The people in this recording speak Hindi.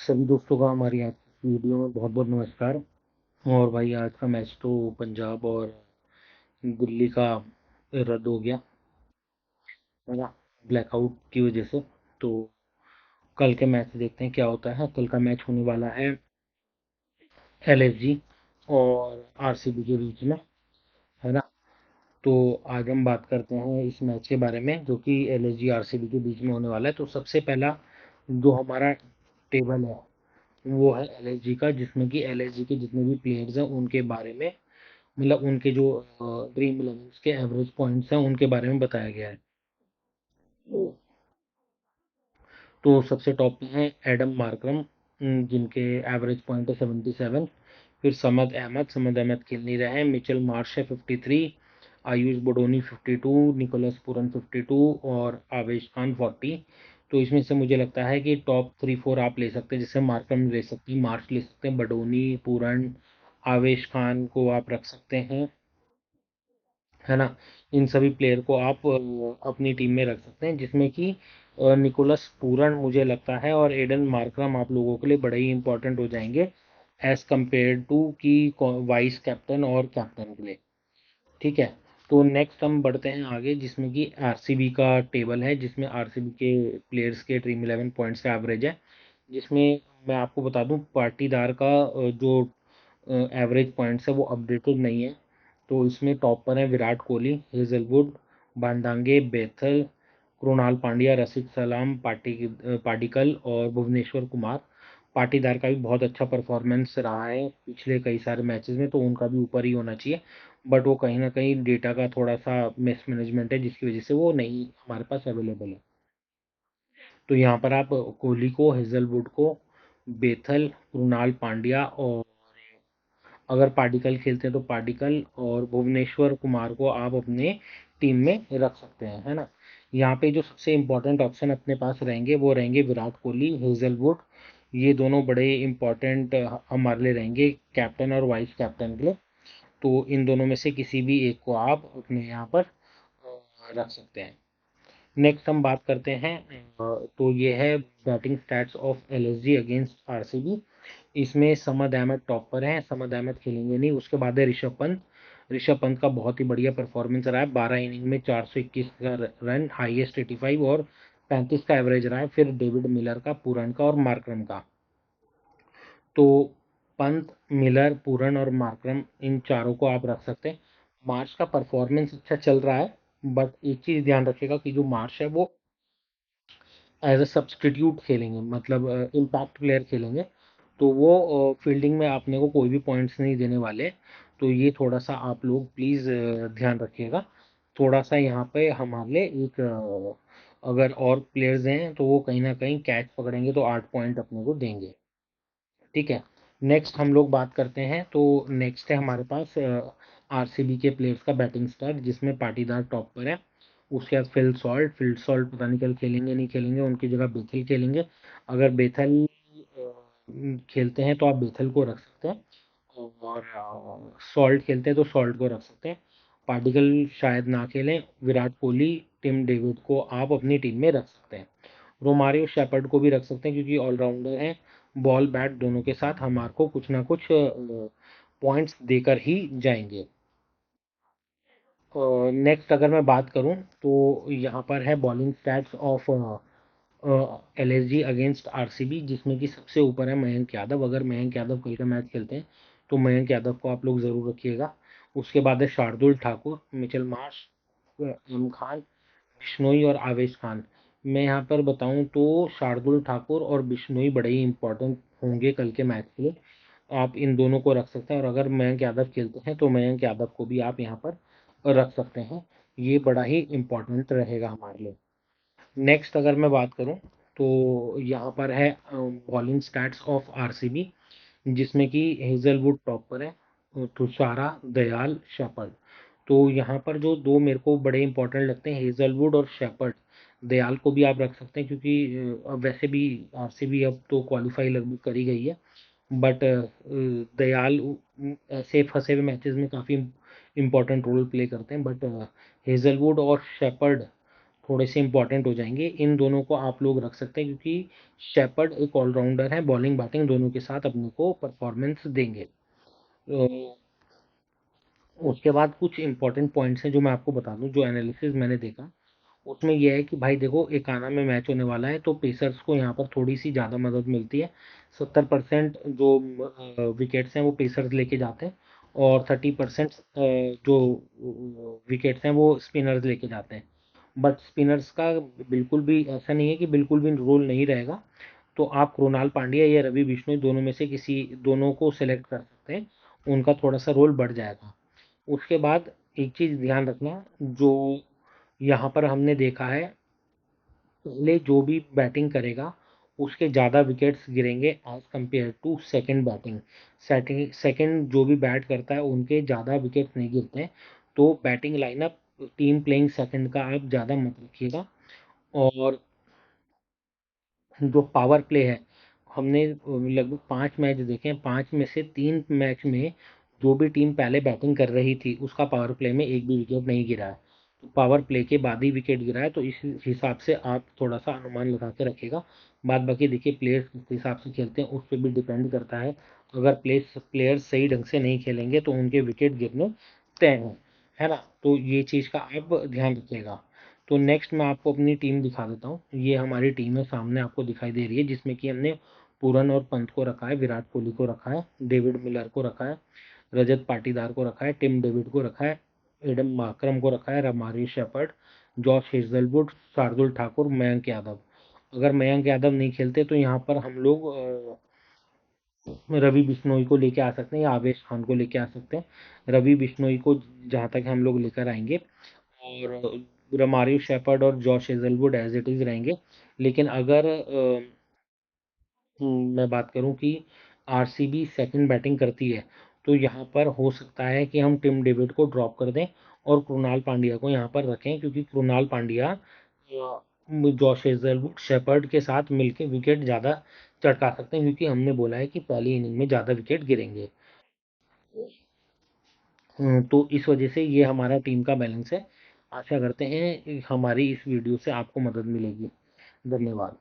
सभी दोस्तों का हमारी आज की वीडियो में बहुत बहुत नमस्कार। और भाई आज का मैच तो पंजाब और दिल्ली का रद्द हो गया है ना, ब्लैकआउट की वजह से। तो कल के मैच देखते हैं क्या होता है। कल का मैच होने वाला है एलएसजी और आरसीबी के बीच में, है ना। तो आज हम बात करते हैं इस मैच के बारे में जो कि एलएसजी आरसीबी के बीच में होने वाला है। तो सबसे पहला जो हमारा टेबल है वो है एलएसजी का, जिसमें कि एलएसजी के जितने भी प्लेयर्स हैं उनके बारे में, मतलब उनके जो ड्रीम इलेवन के एवरेज पॉइंट्स हैं उनके बारे में बताया गया है। तो सबसे टॉप पे हैं एडम मार्करम, जिनके एवरेज पॉइंट है 77। फिर समद अहमद खेल नहीं रहे हैं। मिचेल मार्श है 53, आयुष बडोनी 52, निकोलस पूरन 52 और आवेश खान 40। तो इसमें से मुझे लगता है कि टॉप 3-4 आप ले सकते हैं, जैसे मार्करम ले सकते हैं, मार्श ले सकते हैं, बडोनी, पूरन, आवेश खान को आप रख सकते हैं, है ना। इन सभी प्लेयर को आप अपनी टीम में रख सकते हैं, जिसमें कि निकोलस पूरन मुझे लगता है और एडन मार्करम आप लोगों के लिए बड़े ही इंपॉर्टेंट हो जाएंगे एज कंपेयर टू कि वाइस कैप्टन और कैप्टन के लिए। ठीक है। तो नेक्स्ट हम बढ़ते हैं आगे, जिसमें कि आरसीबी का टेबल है, जिसमें आरसीबी के प्लेयर्स के ड्रीम 11 पॉइंट्स का एवरेज है। जिसमें मैं आपको बता दूं पाटीदार का जो एवरेज पॉइंट्स है वो अपडेटेड नहीं है। तो इसमें टॉप पर है विराट कोहली, हेजलवुड, बांडांगे, बेथल, कृणाल पांड्या, रसिक सलाम, पाडिकल और भुवनेश्वर कुमार। पाटीदार का भी बहुत अच्छा परफॉर्मेंस रहा है पिछले कई सारे मैचेस में, तो उनका भी ऊपर ही होना चाहिए। बट वो कहीं ना कहीं डेटा का थोड़ा सा मिसमैनेजमेंट है, जिसकी वजह से वो नहीं हमारे पास अवेलेबल है। तो यहाँ पर आप कोहली को, हेजलवुड को, बेथल, कृणाल पांड्या और अगर पाडिकल खेलते हैं तो पाडिकल और भुवनेश्वर कुमार को आप अपने टीम में रख सकते हैं, है ना। यहाँ पे जो सबसे इम्पोर्टेंट ऑप्शन अपने पास रहेंगे वो रहेंगे विराट कोहली, हेजलवुड। ये दोनों बड़े इम्पोर्टेंट हमारे लिए रहेंगे कैप्टन और वाइस कैप्टन के लिए। तो इन दोनों में से किसी भी एक को आप अपने यहाँ पर रख सकते हैं। नेक्स्ट हम बात करते हैं तो ये है batting stats of LSG against RCB. इसमें समद अहमद टॉप पर हैं, समद अहमद खेलेंगे नहीं। उसके बाद है ऋषभ पंत। ऋषभ पंत का बहुत ही बढ़िया परफॉर्मेंस रहा है, 12 इनिंग में 421 का रन, हाईएस्ट 85 और 35 का एवरेज रहा है। फिर डेविड मिलर का, पूरन का और मार्करम का। तो पंत, मिलर, पूरन और मार्करम, इन चारों को आप रख सकते हैं। मार्च का परफॉर्मेंस अच्छा चल रहा है, बट एक चीज ध्यान रखिएगा कि जो मार्च है वो एज अ सब्सटीट्यूट खेलेंगे, मतलब इम्पैक्ट प्लेयर खेलेंगे। तो वो फील्डिंग में आपने को कोई भी पॉइंट्स नहीं देने वाले। तो ये थोड़ा सा आप लोग प्लीज़ ध्यान रखिएगा। थोड़ा सा यहाँ पे हमारे लिए एक अगर और प्लेयर्स हैं तो वो कहीं ना कहीं कैच पकड़ेंगे तो 8 पॉइंट अपने को देंगे। ठीक है। नेक्स्ट हम लोग बात करते हैं। तो नेक्स्ट है हमारे पास आरसीबी के प्लेयर्स का बैटिंग स्टार, जिसमें पाटीदार टॉप पर है। उसके बाद फील्ड सॉल्ट पता नहीं कल खेलेंगे नहीं खेलेंगे, उनकी जगह बेथल खेलेंगे। अगर बेथल खेलते हैं तो आप बेथल को रख सकते हैं, और सॉल्ट खेलते हैं तो सॉल्ट को रख सकते हैं। पार्टिकल शायद ना खेलें। विराट कोहली, टिम डेविड को आप अपनी टीम में रख सकते हैं। रोमारियो शेपर्ड को भी रख सकते हैं क्योंकि ऑलराउंडर हैं, बॉल बैट दोनों के साथ हमारे को कुछ ना कुछ पॉइंट्स देकर ही जाएंगे। नेक्स्ट अगर मैं बात करूं तो यहाँ पर है bowling stats of LSG against RCB, जिसमें कि सबसे ऊपर है मयंक यादव। अगर मयंक यादव कल का मैच खेलते हैं तो मयंक यादव को आप लोग ज़रूर रखिएगा। उसके बाद है Shardul Thakur, Mitchell Marsh, M Khan, Bishnoi और आवेश खान। मैं यहाँ पर बताऊं तो शार्दुल ठाकुर और बिश्नोई बड़े ही इंपॉर्टेंट होंगे कल के मैच के लिए। आप इन दोनों को रख सकते हैं, और अगर मयंक यादव खेलते हैं तो मयंक यादव को भी आप यहाँ पर रख सकते हैं। ये बड़ा ही इम्पोर्टेंट रहेगा हमारे लिए। नेक्स्ट अगर मैं बात करूं तो यहाँ पर है बॉलिंग स्टैट्स ऑफ आरसीबी, जिसमें कि हेजलवुड टॉप पर है, तुषारा, दयाल, शेपर्ड। तो यहाँ पर जो दो मेरे को बड़े इंपॉर्टेंट लगते हैं, हेजलवुड और शेपर्ड। दयाल को भी आप रख सकते हैं क्योंकि अब वैसे भी आरसीबी अब तो क्वालिफाई लगभग कर ही गई है। बट दयाल ऐसे फंसे हुए मैचेस में काफ़ी इंपॉर्टेंट रोल प्ले करते हैं। बट हेजलवुड और शेपर्ड थोड़े से इंपॉर्टेंट हो जाएंगे। इन दोनों को आप लोग रख सकते हैं क्योंकि शेपर्ड एक ऑलराउंडर है, बॉलिंग बैटिंग दोनों के साथ अपने को परफॉर्मेंस देंगे। उसके बाद कुछ इंपॉर्टेंट पॉइंट्स हैं जो मैं आपको बता दूं, जो एनालिसिस मैंने देखा उसमें यह है कि भाई देखो, एक आना में मैच होने वाला है तो पेसर्स को यहाँ पर थोड़ी सी ज़्यादा मदद मिलती है। 70% जो विकेट्स हैं वो पेसर्स लेके जाते हैं, और 30% जो विकेट्स हैं वो स्पिनर्स लेके जाते हैं। बट स्पिनर्स का बिल्कुल भी ऐसा नहीं है कि बिल्कुल भी रोल नहीं रहेगा। तो आप कृणाल पांड्या या रवि बिश्नोई दोनों में से किसी दोनों को सेलेक्ट कर सकते हैं, उनका थोड़ा सा रोल बढ़ जाएगा। उसके बाद एक चीज़ ध्यान रखना, जो यहाँ पर हमने देखा है, पहले जो भी बैटिंग करेगा उसके ज़्यादा विकेट्स गिरेंगे as compare to second batting. Second जो भी बैट करता है उनके ज़्यादा विकेट्स नहीं गिरते हैं। तो batting lineup team playing second का आप ज़्यादा मत रखिएगा। और जो पावर प्ले है, हमने लगभग 5 मैच देखे हैं, 5 में से 3 मैच में जो भी टीम पहले बैटिंग कर रही थी उसका पावर प्ले में एक भी विकेट नहीं गिरा है। तो पावर प्ले के बाद ही विकेट गिरा है, तो इस हिसाब से आप थोड़ा सा अनुमान लगा के रखिएगा। बाद बाकी देखिए, प्लेयर्स किस हिसाब से खेलते हैं उस पर भी डिपेंड करता है। अगर प्लेयर्स सही ढंग से नहीं खेलेंगे तो उनके विकेट गिरने तय हैं, है ना। तो ये चीज़ का आप ध्यान रखिएगा। तो नेक्स्ट मैं आपको अपनी टीम दिखा देता हूँ। ये हमारी टीम है, सामने आपको दिखाई दे रही है, जिसमें कि हमने पूरन और पंत को रखा है, विराट कोहली को रखा है, डेविड मिलर को रखा है, रजत पाटीदार को रखा है, टिम डेविड को रखा है, एडम मार्करम को रखा है, Romario Shepherd, Josh Hazlewood, Shardul Thakur, Mayank Yadav. अगर मयंक यादव नहीं खेलते तो यहाँ पर हम लोग रवि बिश्नोई को लेके आ सकते हैं या आवेश खान को लेके आ सकते हैं। रवि बिश्नोई को जहाँ तक हम लोग लेकर आएंगे, और रमारियो शेपर्ड और Josh Hazlewood as it is रहेंगे। लेकिन अगर मैं बात करूं कि आरसीबी सेकंड बैटिंग करती है, तो यहाँ पर हो सकता है कि हम टिम डेविड को ड्रॉप कर दें और कृणाल पांड्या को यहाँ पर रखें, क्योंकि Krunal Pandya Josh Hazlewood Shepherd के साथ मिलके विकेट ज़्यादा चटका सकते हैं, क्योंकि हमने बोला है कि पहली इनिंग में ज़्यादा विकेट गिरेंगे। तो इस वजह से ये हमारा टीम का बैलेंस है। आशा करते हैं हमारी इस वीडियो से आपको मदद मिलेगी। धन्यवाद।